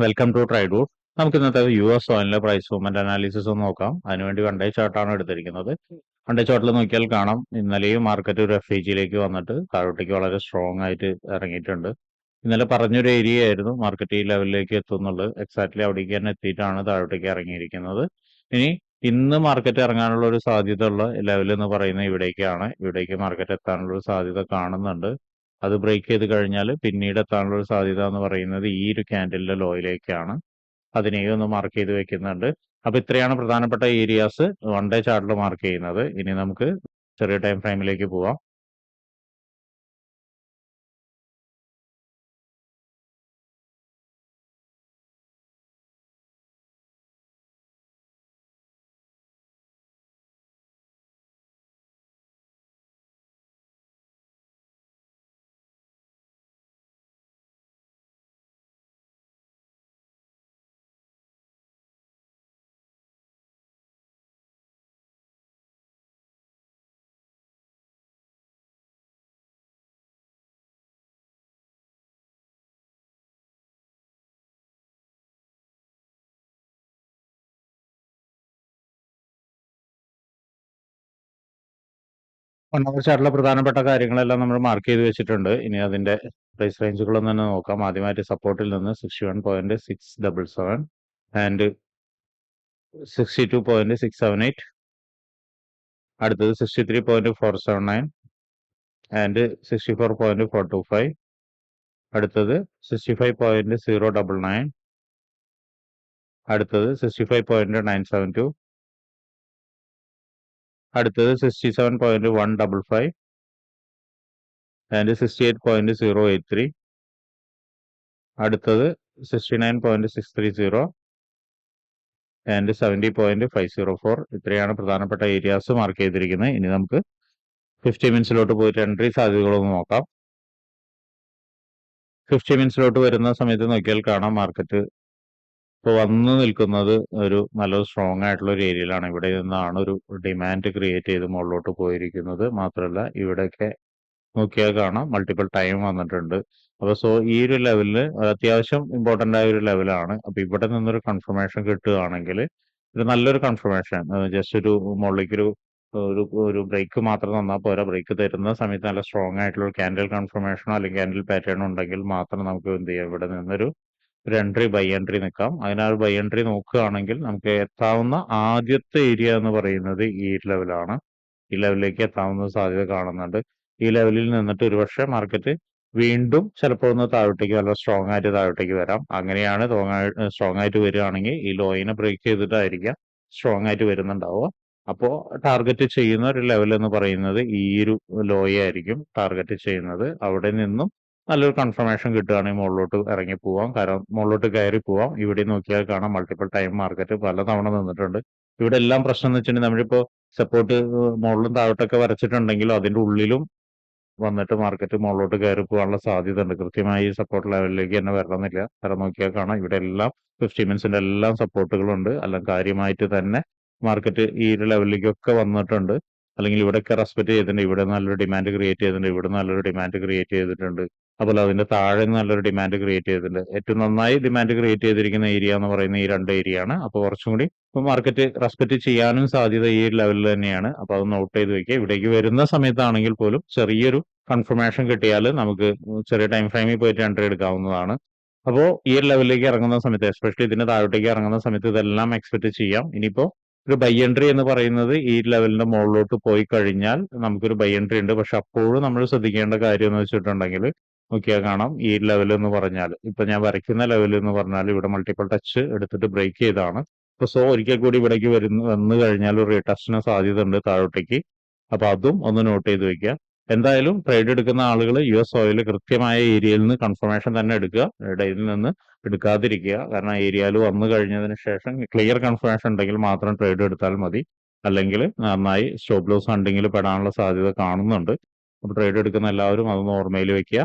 Welcome to ട്രൈഡൂട്ട്. നമുക്ക് ഇന്നത്തെ US ഓയിലിന്റെ price movement analysis ഒന്ന് നോക്കാം. അതിനുവേണ്ടി വൺ ഡേ ചാർട്ടാണ് എടുത്തിരിക്കുന്നത്. വൺ ഡേ ചാർട്ടിൽ നോക്കിയാൽ കാണാം, ഇന്നലെയും മാർക്കറ്റ് ഒരു FEGയിലേക്ക് വന്നിട്ട് താഴോട്ടേക്ക് വളരെ സ്ട്രോങ് ആയിട്ട് ഇറങ്ങിയിട്ടുണ്ട്. ഇന്നലെ പറഞ്ഞൊരു ഏരിയ ആയിരുന്നു മാർക്കറ്റ് ഈ ലെവലിലേക്ക് എത്തുന്നുള്ളത്. എക്സാക്ട്ലി അവിടേക്ക് തന്നെ എത്തിയിട്ടാണ് താഴോട്ടേക്ക് ഇറങ്ങിയിരിക്കുന്നത്. ഇനി ഇന്ന് മാർക്കറ്റ് ഇറങ്ങാനുള്ള ഒരു സാധ്യത ഉള്ള ലെവൽ എന്ന് പറയുന്നത് ഇവിടേക്കാണ്. ഇവിടേക്ക് മാർക്കറ്റ് എത്താനുള്ള ഒരു സാധ്യത കാണുന്നുണ്ട്. അത് ബ്രേക്ക് ചെയ്ത് കഴിഞ്ഞാൽ പിന്നീട് എത്താനുള്ള ഒരു സാധ്യത എന്ന് പറയുന്നത് ഈ ഒരു ക്യാൻഡലിന്റെ ലോയിലേക്കാണ്. അതിനെയും ഒന്ന് മാർക്ക് ചെയ്ത് വെക്കുന്നുണ്ട്. അപ്പൊ ഇത്രയാണ് പ്രധാനപ്പെട്ട ഏരിയാസ് വൺ ഡേ ചാർട്ടിൽ മാർക്ക് ചെയ്യുന്നത്. ഇനി നമുക്ക് ചെറിയ ടൈം ഫ്രെയിമിലേക്ക് പോവാം. വൺ അവർ ചാർട്ടിലെ പ്രധാനപ്പെട്ട കാര്യങ്ങളെല്ലാം നമ്മൾ മാർക്ക് ചെയ്ത് വെച്ചിട്ടുണ്ട്. ഇനി അതിന്റെ പ്രൈസ് റേഞ്ചുകളൊന്നും തന്നെ നോക്കാം. ആദ്യമായിട്ട് സപ്പോർട്ടിൽ നിന്ന് 61.677 ആൻഡ് 62.678, അടുത്തത് 63.479 ആൻഡ് 64.425, അടുത്തത് 65.099, അടുത്തത് 65.972, അടുത്തത് 67.155 ആൻഡ് 68.083, അടുത്തത് 69.630 ആൻഡ് 70.504. ഇത്രയാണ് പ്രധാനപ്പെട്ട ഏരിയാസ് മാർക്ക് ചെയ്തിരിക്കുന്നത്. ഇനി നമുക്ക് 50 മിനിറ്റ്സിലോട്ട് പോയിട്ട് എൻട്രി സാധ്യതകളൊന്ന് നോക്കാം. 50 മിനിറ്റ്സിലോട്ട് വരുന്ന സമയത്ത് നോക്കിയാൽ കാണാം, മാർക്കറ്റ് ഇപ്പോൾ വന്ന് നിൽക്കുന്നത് ഒരു നല്ല സ്ട്രോങ് ആയിട്ടുള്ള ഒരു ഏരിയയിലാണ്. ഇവിടെ നിന്നാണ് ഒരു ഡിമാൻഡ് ക്രിയേറ്റ് ചെയ്ത് മുകളിലോട്ട് പോയിരിക്കുന്നത്. മാത്രമല്ല ഇവിടെയൊക്കെ നോക്കിയാൽ കാണാം മൾട്ടിപ്പിൾ ടൈം വന്നിട്ടുണ്ട്. അപ്പോൾ ഈ ഒരു ലെവലില് അത്യാവശ്യം ഇമ്പോർട്ടന്റ് ആയ ഒരു ലെവലാണ്. അപ്പൊ ഇവിടെ നിന്നൊരു കൺഫർമേഷൻ കിട്ടുകയാണെങ്കിൽ ഒരു നല്ലൊരു കൺഫർമേഷൻ, ജസ്റ്റ് ഒരു മുകളിലേക്കൊരു ഒരു ബ്രേക്ക് മാത്രം തന്നാൽ പോരാ. ബ്രേക്ക് തരുന്ന സമയത്ത് നല്ല സ്ട്രോങ് ആയിട്ടുള്ള ഒരു ക്യാൻഡിൽ കൺഫർമേഷനോ അല്ലെങ്കിൽ ക്യാൻഡിൽ പാറ്റേണോ ഉണ്ടെങ്കിൽ മാത്രം നമുക്ക് എന്ത് ചെയ്യാം, ഇവിടെ നിന്നൊരു എൻട്രി ബൈ എൻട്രി നിൽക്കാം. അതിനാൽ ബൈ എൻട്രി നോക്കുകയാണെങ്കിൽ നമുക്ക് എത്താവുന്ന ആദ്യത്തെ ഏരിയ എന്ന് പറയുന്നത് ഈ ലെവലാണ്. ഈ ലെവലിലേക്ക് എത്താവുന്ന സാധ്യത കാണുന്നുണ്ട്. ഈ ലെവലിൽ നിന്നിട്ട് ഒരുപക്ഷെ മാർക്കറ്റ് വീണ്ടും ചിലപ്പോൾ ഒന്ന് താഴോട്ടേക്ക് നല്ല സ്ട്രോങ് ആയിട്ട് താഴോട്ടേക്ക് വരാം. അങ്ങനെയാണ് സ്ട്രോങ് ആയിട്ട് വരികയാണെങ്കിൽ ഈ ലോയിനെ ബ്രേക്ക് ചെയ്തിട്ടായിരിക്കാം സ്ട്രോങ് ആയിട്ട് വരുന്നുണ്ടാവുക. അപ്പോൾ ടാർഗറ്റ് ചെയ്യുന്ന ഒരു ലെവൽ എന്ന് പറയുന്നത് ഈ ഒരു ലോയെ ആയിരിക്കും ടാർഗറ്റ് ചെയ്യുന്നത്. അവിടെ നിന്നും നല്ലൊരു കൺഫർമേഷൻ കിട്ടുകയാണെങ്കിൽ മുകളിലോട്ട് ഇറങ്ങി പോവാം, കാരണം മുകളിലോട്ട് കയറി പോവാം. ഇവിടെ നോക്കിയാൽ കാണാം മൾട്ടിപ്പിൾ ടൈം മാർക്കറ്റ് പലതവണ നിന്നിട്ടുണ്ട്. ഇവിടെ എല്ലാം പ്രശ്നം എന്ന് വെച്ചിട്ടുണ്ടെങ്കിൽ നമ്മളിപ്പോ സപ്പോർട്ട് മുകളിലും താഴോട്ടൊക്കെ വരച്ചിട്ടുണ്ടെങ്കിലും അതിന്റെ ഉള്ളിലും വന്നിട്ട് മാർക്കറ്റ് മുകളിലോട്ട് കയറി പോകാനുള്ള സാധ്യത ഉണ്ട്. കൃത്യമായി സപ്പോർട്ട് ലെവലിലേക്ക് തന്നെ വരണമെന്നില്ല. കാരണം നോക്കിയാൽ കാണാം ഇവിടെ എല്ലാം 50 മിനിറ്റ്സിന്റെ എല്ലാം സപ്പോർട്ടുകളുണ്ട്. എല്ലാം കാര്യമായിട്ട് തന്നെ മാർക്കറ്റ് ഈ ഒരു ലെവലിലേക്കൊക്കെ വന്നിട്ടുണ്ട്. അല്ലെങ്കിൽ ഇവിടെയൊക്കെ റെസ്പെക്ട് ചെയ്തിട്ടുണ്ട്. ഇവിടെ നല്ലൊരു ഡിമാൻഡ് ക്രിയേറ്റ് ചെയ്തിട്ടുണ്ട്. ഇവിടെ നല്ലൊരു ഡിമാൻഡ് ക്രിയേറ്റ് ചെയ്തിട്ടുണ്ട്. അതുപോലെ അതിന്റെ താഴെ നല്ലൊരു ഡിമാൻഡ് ക്രിയേറ്റ് ചെയ്തിട്ടുണ്ട്. ഏറ്റവും നന്നായി ഡിമാൻഡ് ക്രിയേറ്റ് ചെയ്തിരിക്കുന്ന ഏരിയ എന്ന് പറയുന്നത് ഈ രണ്ട് ഏരിയ ആണ്. അപ്പോൾ കുറച്ചും കൂടി മാർക്കറ്റ് റെസ്പെക്ട് ചെയ്യാനും സാധ്യത ഈ ലെവലിൽ തന്നെയാണ്. അപ്പൊ അത് നോട്ട് ചെയ്ത് വെക്കുക. ഇവിടേക്ക് വരുന്ന സമയത്താണെങ്കിൽ പോലും ചെറിയൊരു കൺഫർമേഷൻ കിട്ടിയാൽ നമുക്ക് ചെറിയ ടൈം ഫ്രെയിമിൽ പോയിട്ട് എൻട്രി എടുക്കാവുന്നതാണ്. അപ്പോൾ ഈ ഒരു ലെവലിലേക്ക് ഇറങ്ങുന്ന സമയത്ത്, എസ്പെഷ്യലി ഇതിന്റെ താഴോട്ടേക്ക് ഇറങ്ങുന്ന സമയത്ത് ഇതെല്ലാം എക്സ്പെക്ട് ചെയ്യാം. ഇനിയിപ്പോ ഒരു ബൈ എൻട്രി എന്ന് പറയുന്നത് ഈ ലെവലിന്റെ മുകളിലോട്ട് പോയി കഴിഞ്ഞാൽ നമുക്കൊരു ബൈ എൻട്രി ഉണ്ട്. പക്ഷെ അപ്പോഴും നമ്മൾ ശ്രദ്ധിക്കേണ്ട കാര്യം എന്ന് വെച്ചിട്ടുണ്ടെങ്കിൽ നോക്കിയാൽ കാണാം ഈ ലെവൽ എന്ന് പറഞ്ഞാൽ, ഇപ്പൊ ഞാൻ വരയ്ക്കുന്ന ലെവൽ എന്ന് പറഞ്ഞാൽ ഇവിടെ മൾട്ടിപ്പിൾ ടച്ച് എടുത്തിട്ട് ബ്രേക്ക് ചെയ്താണ്. അപ്പൊ ഒരിക്കൽ കൂടി ഇവിടേക്ക് വന്നു കഴിഞ്ഞാൽ ഒരു റീടെസ്റ്റിന് സാധ്യത ഉണ്ട് താഴോട്ടേക്ക്. അപ്പൊ അതും ഒന്ന് നോട്ട് ചെയ്ത് വെക്കുക. എന്തായാലും ട്രേഡ് എടുക്കുന്ന ആളുകൾ US ഓയിൽ കൃത്യമായ ഏരിയയിൽ നിന്ന് കൺഫർമേഷൻ തന്നെ എടുക്കുക, ഇടയിൽ നിന്ന് എടുക്കാതിരിക്കുക. കാരണം ഏരിയയിൽ വന്നു കഴിഞ്ഞതിന് ശേഷം ക്ലിയർ കൺഫർമേഷൻ ഉണ്ടെങ്കിൽ മാത്രം ട്രേഡ് എടുത്താൽ മതി. അല്ലെങ്കിൽ നന്നായി സ്റ്റോപ്പ് ലോസ് ഹണ്ടിങ്ങിൽ പെടാനുള്ള സാധ്യത കാണുന്നുണ്ട്. അപ്പോൾ ട്രേഡ് എടുക്കുന്ന എല്ലാവരും അതൊന്ന് ഓർമ്മയിൽ വെക്കുക.